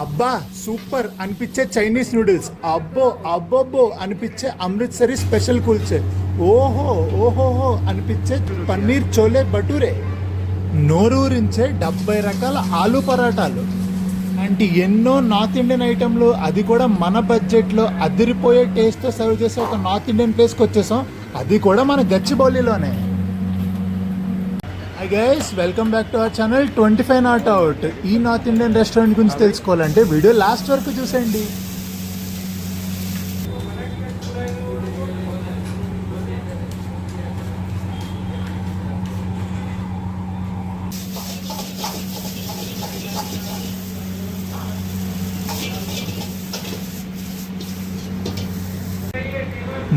అబ్బా సూపర్ అనిపించే Chinese noodles, అబ్బో అబ్బోబ్బో అనిపించే అమృత్సరి స్పెషల్ కుల్చే, ఓహో ఓహోహో అనిపించే పన్నీర్ చోలే భటూరే, నోరూరించే 70 రకాల ఆలు పరాటాలు అంటే ఎన్నో నార్త్ ఇండియన్ ఐటెంలు, అది కూడా మన బడ్జెట్లో అదిరిపోయే టేస్ట్తో సర్వ్ చేసే ఒక నార్త్ ఇండియన్ ప్లేస్కి వచ్చేసాం, అది కూడా మన గచ్చిబౌలిలోనే. Hi guys, welcome back to our channel 25 not out. ఈ నార్త్ ఇండియన్ రెస్టారెంట్ గురించి తెలుసుకోవాలంటే వీడియో లాస్ట్ వరకు చూసేయండి.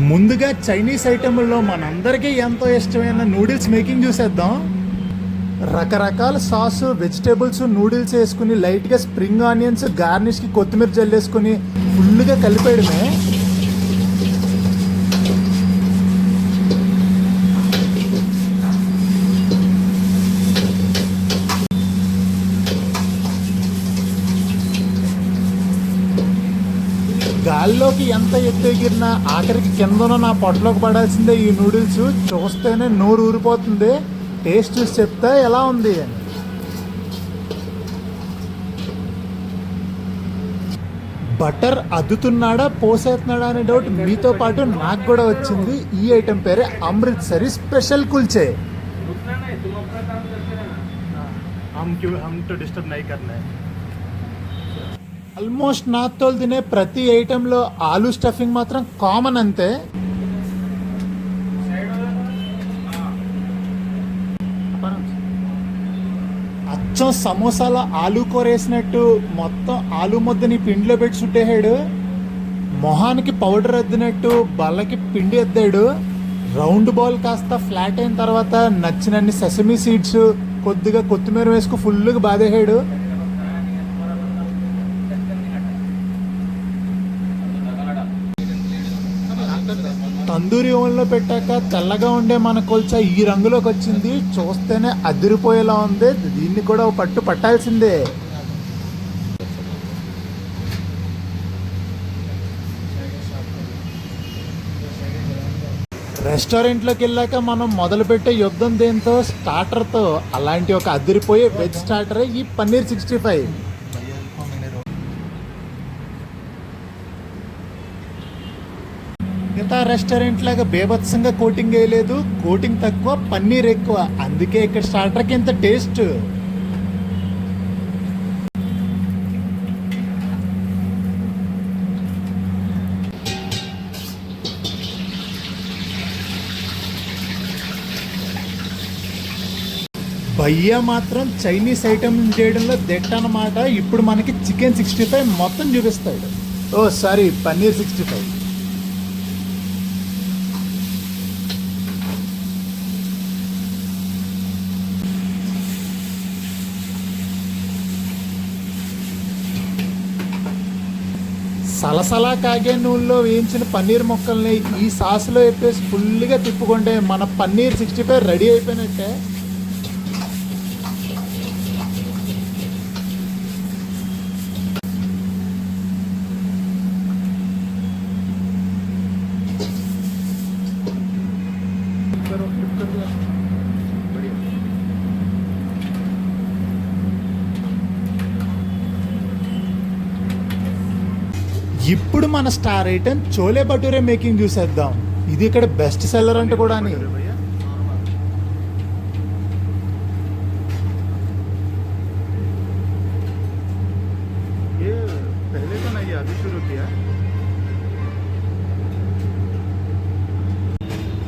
ముందుగా చైనీస్ ఐటెంలో మనందరికీ ఎంతో ఇష్టమైన నూడిల్స్ మేకింగ్ చూసేద్దాం. రకరకాల సాసు, వెజిటేబుల్స్, నూడిల్స్ వేసుకుని లైట్గా స్ప్రింగ్ ఆనియన్స్, గార్నిష్కి కొత్తిమీర జల్లేసుకుని ఫుల్గా కలిపేయడమే. గాల్లోకి ఎంత ఎత్తు ఎగిరినా ఆఖరికి కిందన నా పొట్టలోకి పడాల్సిందే ఈ నూడిల్స్. చూస్తేనే నోరు ఊరిపోతుంది. టేస్ట్ చూసి చెప్తా ఎలా ఉంది అని. బటర్ అద్దుతున్నాడా పోసేస్తున్నాడా అనే డౌట్ మీతో పాటు నాకు కూడా వచ్చింది. ఈ ఐటెం పేరే అమృత్సరి స్పెషల్ కుల్చే. ఆల్మోస్ట్ నాతో తినే ప్రతి ఐటెంలో ఆలూ స్టఫింగ్ మాత్రం కామన్ అంతే. అచ్చం సమోసాలో ఆలూ కూర వేసినట్టు మొత్తం ఆలూ ముద్దని పిండిలో పెట్టి చుట్టేసాడు. మొహానికి పౌడర్ అద్దినట్టు బల్లకి పిండి అద్దాడు. రౌండ్ బాల్ కాస్త ఫ్లాట్ అయిన తర్వాత నచ్చినన్ని సెసమీ సీడ్స్, కొద్దిగా కొత్తిమీర వేసుకు ఫుల్గా బాధేసాడు. తందూరి ఓవెన్లో పెట్టాక తెల్లగా ఉండే మన కొల్చా ఈ రంగులోకి వచ్చింది. చూస్తేనే అదిరిపోయేలా ఉంది. దీన్ని కూడా పట్టు పట్టాల్సిందే. రెస్టారెంట్లోకి వెళ్ళాక మనం మొదలుపెట్టే యుద్ధం దేంతో? స్టార్టర్తో. అలాంటి ఒక అదిరిపోయే వెజ్ స్టార్టరే ఈ పన్నీర్ 65. మిగతా రెస్టారెంట్ లాగా బేభత్సంగా కోటింగ్ వేయలేదు. కోటింగ్ తక్కువ, పన్నీర్ ఎక్కువ. అందుకే ఇక్కడ స్టార్టర్కి ఇంత టేస్ట్. భయ్యా మాత్రం చైనీస్ ఐటమ్ చేయడంలో దిట్ట అన్నమాట. ఇప్పుడు మనకి చికెన్ 65 మొత్తం చూపిస్తాడు. ఓ సారీ, పన్నీర్ 65. సలసలా కాగే నూనెలో వేయించిన పన్నీర్ ముక్కల్ని ఈ సాస్లో వేపేసి ఫుల్గా తిప్పుకుంటే మన పన్నీర్ 65 రెడీ అయిపోయినట్టే. ఇప్పుడు మన star item chole bhature making చూసేద్దాం. ఇది ఇక్కడ బెస్ట్ సెల్లర్ అంటే కూడా.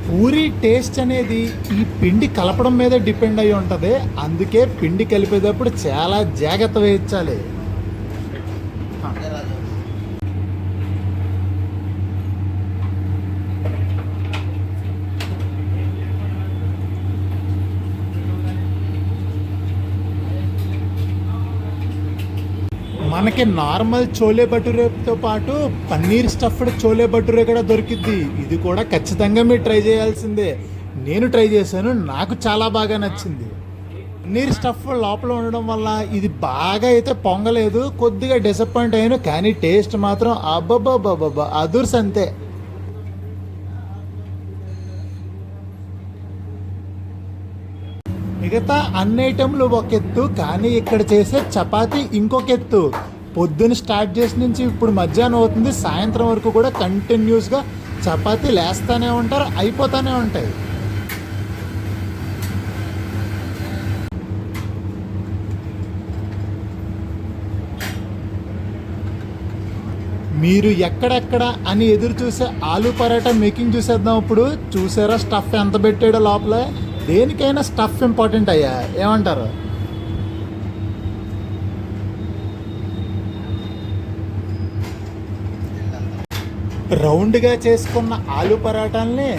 పూరి టేస్ట్ అనేది ఈ పిండి కలపడం మీద డిపెండ్ అయి ఉంటుంది. అందుకే పిండి కలిపేటప్పుడు చాలా జాగ్రత్త వహించాలి. మనకి నార్మల్ చోలే భటూరేతో పాటు పన్నీర్ స్టఫ్డ్ చోలే భటూరే కూడా దొరికిద్ది. ఇది కూడా ఖచ్చితంగా మీరు ట్రై చేయాల్సిందే. నేను ట్రై చేశాను, నాకు చాలా బాగా నచ్చింది. పన్నీర్ స్టఫ్ లోపల ఉండడం వల్ల ఇది బాగా అయితే పొంగలేదు, కొద్దిగా డిసప్పాయింట్ అయ్యాను. కానీ టేస్ట్ మాత్రం అబ్బబ్బబ్బబ్బబ్బా అదుర్స్ అంతే. మిగతా అన్ని ఐటెంలు ఒక ఎత్తు, కానీ ఇక్కడ చేసే చపాతీ ఇంకొక ఎత్తు. పొద్దున్న స్టార్ట్ చేసి నుంచి ఇప్పుడు మధ్యాహ్నం అవుతుంది, సాయంత్రం వరకు కూడా కంటిన్యూస్గా చపాతీ లేస్తూనే ఉంటారు, అయిపోతూనే ఉంటాయి. మీరు ఎక్కడెక్కడ అని ఎదురు చూసే ఆలు పరాటా మేకింగ్ చూసేద్దాం. ఇప్పుడు చూసారా స్టఫ్ ఎంత పెట్టాడో లోపల. దేనికైనా స్టఫ్ ఇంపార్టెంట్ అయ్యా, ఏమంటారు? రౌండ్గా చేసుకున్న ఆలు పరాటాల్ని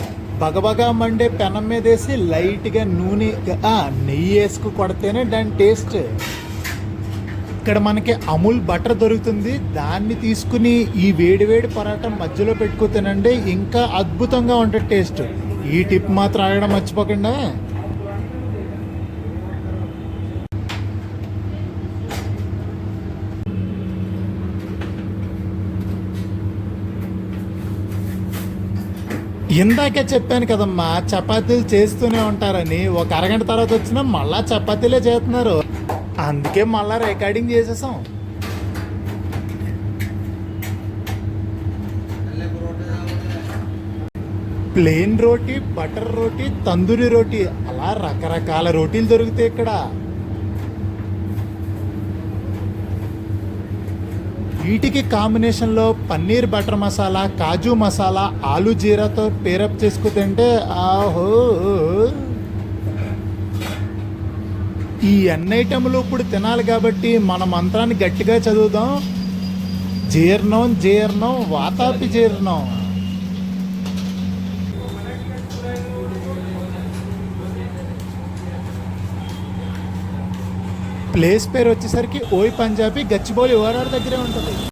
బగబగా మండే పెనం మీద వేసి లైట్గా నూనె నెయ్యి వేసుకు కొడితేనే దాని టేస్ట్. ఇక్కడ మనకి అమూల్ బటర్ దొరుకుతుంది, దాన్ని తీసుకుని ఈ వేడి వేడి పరాటా మధ్యలో పెట్టుకు తినండి, ఇంకా అద్భుతంగా ఉంటుంది టేస్ట్. ఈ టిప్ మాత్రం ఆడడం మర్చిపోకుండా. ఇందాకే చెప్పాను కదమ్మా చపాతీలు చేస్తూనే ఉంటారని. ఒక అరగంట తర్వాత వచ్చినా మళ్ళా చపాతీలే చేస్తున్నారు, అందుకే మళ్ళా రికార్డింగ్ చేసేసాం. ప్లెయిన్ రోటీ, బటర్ రోటీ, తందూరి రోటీ, అలా రకరకాల రోటీలు దొరుకుతాయి ఇక్కడ. వీటికి కాంబినేషన్లో పన్నీర్ బటర్ మసాలా, కాజు మసాలా, ఆలు జీరాతో పేరప్ చేసుకు తింటే ఆహో. ఈ అన్ని ఐటెంలు ఇప్పుడు తినాలి కాబట్టి మన మంత్రాన్ని గట్టిగా చదువుదాం. జీర్ణం జీర్ణం వాతాపి జీర్ణం. ప్లేస్ పేరు వచ్చేసరికి ఓయ్ పంజాబీ, గచ్చిబౌలి ఓఆర్ఆర్ దగ్గరే ఉంటుంది.